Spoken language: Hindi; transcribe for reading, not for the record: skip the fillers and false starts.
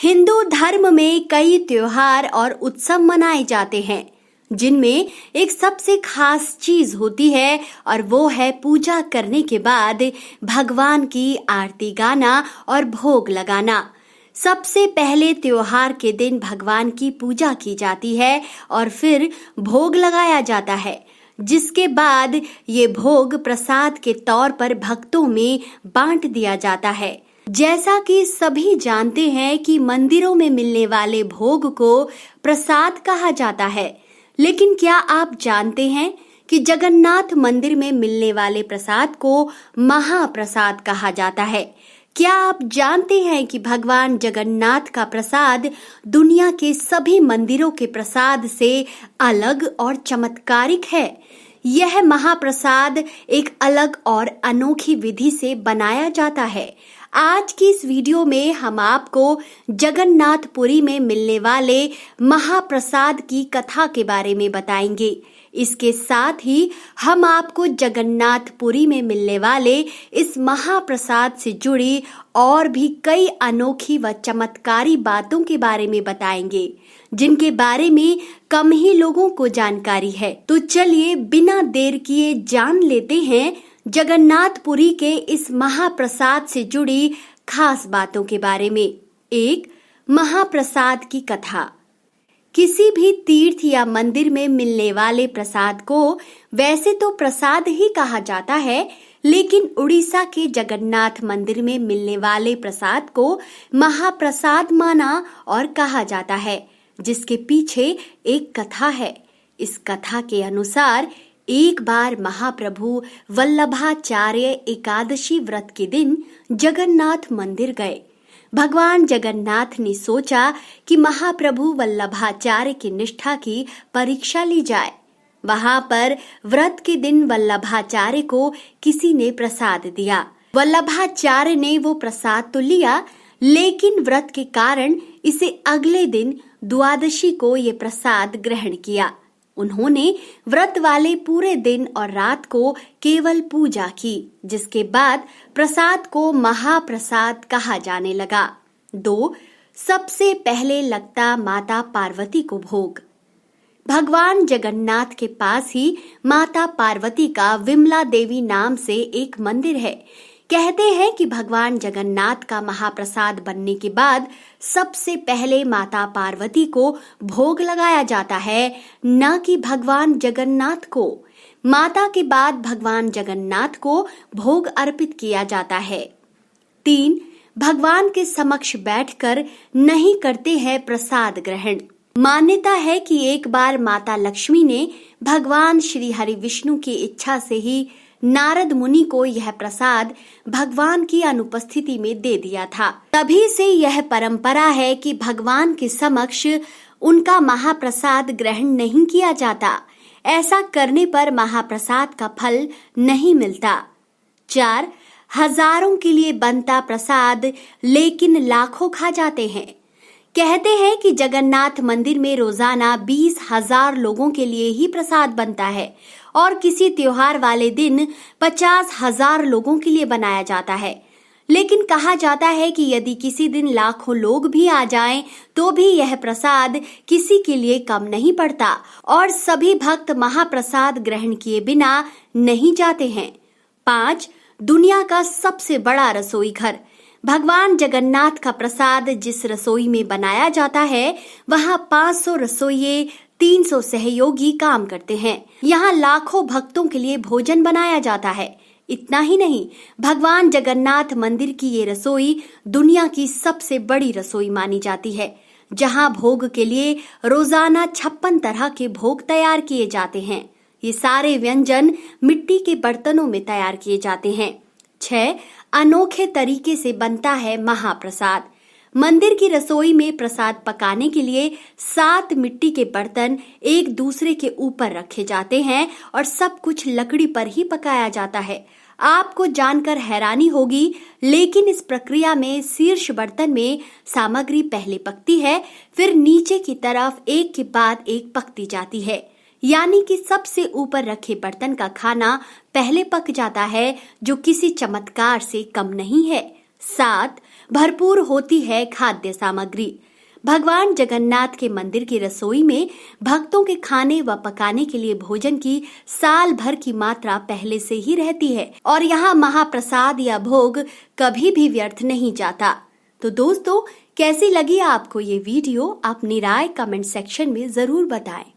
हिंदू धर्म में कई त्योहार और उत्सव मनाए जाते हैं, जिनमें एक सबसे खास चीज होती है और वो है पूजा करने के बाद भगवान की आरती गाना और भोग लगाना। सबसे पहले त्योहार के दिन भगवान की पूजा की जाती है और फिर भोग लगाया जाता है, जिसके बाद ये भोग प्रसाद के तौर पर भक्तों में बांट दिया जाता है। जैसा कि सभी जानते हैं कि मंदिरों में मिलने वाले भोग को प्रसाद कहा जाता है, लेकिन क्या आप जानते हैं कि जगन्नाथ मंदिर में मिलने वाले प्रसाद को महाप्रसाद कहा जाता है? क्या आप जानते हैं कि भगवान जगन्नाथ का प्रसाद दुनिया के सभी मंदिरों के प्रसाद से अलग और चमत्कारिक है? यह महाप्रसाद एक अलग और अनोखी विधि से बनाया जाता है। आज की इस वीडियो में हम आपको जगन्नाथपुरी में मिलने वाले महाप्रसाद की कथा के बारे में बताएंगे। इसके साथ ही हम आपको जगन्नाथपुरी में मिलने वाले इस महाप्रसाद से जुड़ी और भी कई अनोखी व चमत्कारी बातों के बारे में बताएंगे, जिनके बारे में कम ही लोगों को जानकारी है। तो चलिए बिना देर किए जान लेते हैं जगन्नाथपुरी के इस महाप्रसाद से जुड़ी खास बातों के बारे में। एक, महाप्रसाद की कथा। किसी भी तीर्थ या मंदिर में मिलने वाले प्रसाद को वैसे तो प्रसाद ही कहा जाता है, लेकिन उड़ीसा के जगन्नाथ मंदिर में मिलने वाले प्रसाद को महाप्रसाद माना और कहा जाता है, जिसके पीछे एक कथा है। इस कथा के अनुसार एक बार महाप्रभु वल्लभाचार्य एकादशी व्रत के दिन जगन्नाथ मंदिर गए। भगवान जगन्नाथ ने सोचा कि महाप्रभु वल्लभाचार्य की निष्ठा की परीक्षा ली जाए। वहां पर व्रत के दिन वल्लभाचार्य को किसी ने प्रसाद दिया। वल्लभाचार्य ने वो प्रसाद तो लिया, लेकिन व्रत के कारण इसे अगले दिन द्वादशी को ये प्रसाद ग्रहण किया। उन्होंने व्रत वाले पूरे दिन और रात को केवल पूजा की, जिसके बाद प्रसाद को महाप्रसाद कहा जाने लगा। 2, सबसे पहले लगता माता पार्वती को भोग। भगवान जगन्नाथ के पास ही माता पार्वती का विमला देवी नाम से एक मंदिर है। कहते हैं कि भगवान जगन्नाथ का महाप्रसाद बनने के बाद सबसे पहले माता पार्वती को भोग लगाया जाता है, न कि भगवान जगन्नाथ को। माता के बाद भगवान जगन्नाथ को भोग अर्पित किया जाता है। 3, भगवान के समक्ष बैठकर नहीं करते हैं प्रसाद ग्रहण। मान्यता है कि एक बार माता लक्ष्मी ने भगवान श्री हरि विष्णु की इच्छा से ही नारद मुनि को यह प्रसाद भगवान की अनुपस्थिति में दे दिया था। तभी से यह परंपरा है कि भगवान के समक्ष उनका महाप्रसाद ग्रहण नहीं किया जाता। ऐसा करने पर महाप्रसाद का फल नहीं मिलता। 4, हजारों के लिए बनता प्रसाद लेकिन लाखों खा जाते हैं। कहते हैं कि जगन्नाथ मंदिर में रोजाना 20,000 लोगों के लिए ही प्रसाद बनता है और किसी त्योहार वाले दिन 50,000 लोगों के लिए बनाया जाता है। लेकिन कहा जाता है कि यदि किसी दिन लाखों लोग भी आ जाएं, तो भी यह प्रसाद किसी के लिए कम नहीं पड़ता और सभी भक्त महाप्रसाद ग्रहण किए बिना नहीं जाते हैं। 5, दुनिया का सबसे बड़ा रसोई घर। भगवान जगन्नाथ का प्रसाद जिस रसोई में बनाया जाता है, वहां 500 रसोइये, 300 सहयोगी काम करते हैं। यहाँ लाखों भक्तों के लिए भोजन बनाया जाता है। इतना ही नहीं, भगवान जगन्नाथ मंदिर की ये रसोई दुनिया की सबसे बड़ी रसोई मानी जाती है, जहाँ भोग के लिए रोजाना 56 तरह के भोग तैयार किए जाते हैं। ये सारे व्यंजन मिट्टी के बर्तनों में तैयार किए जाते हैं। 6, अनोखे तरीके से बनता है महाप्रसाद। मंदिर की रसोई में प्रसाद पकाने के लिए 7 मिट्टी के बर्तन एक दूसरे के ऊपर रखे जाते हैं और सब कुछ लकड़ी पर ही पकाया जाता है। आपको जानकर हैरानी होगी, लेकिन इस प्रक्रिया में शीर्ष बर्तन में सामग्री पहले पकती है, फिर नीचे की तरफ एक के बाद एक पकती जाती है। यानी कि सबसे ऊपर रखे बर्तन का खाना पहले पक जाता है, जो किसी चमत्कार से कम नहीं है। 7, भरपूर होती है खाद्य सामग्री। भगवान जगन्नाथ के मंदिर की रसोई में भक्तों के खाने व पकाने के लिए भोजन की साल भर की मात्रा पहले से ही रहती है और यहाँ महाप्रसाद या भोग कभी भी व्यर्थ नहीं जाता। तो दोस्तों, कैसी लगी आपको ये वीडियो? अपनी राय कमेंट सेक्शन में जरूर बताएं।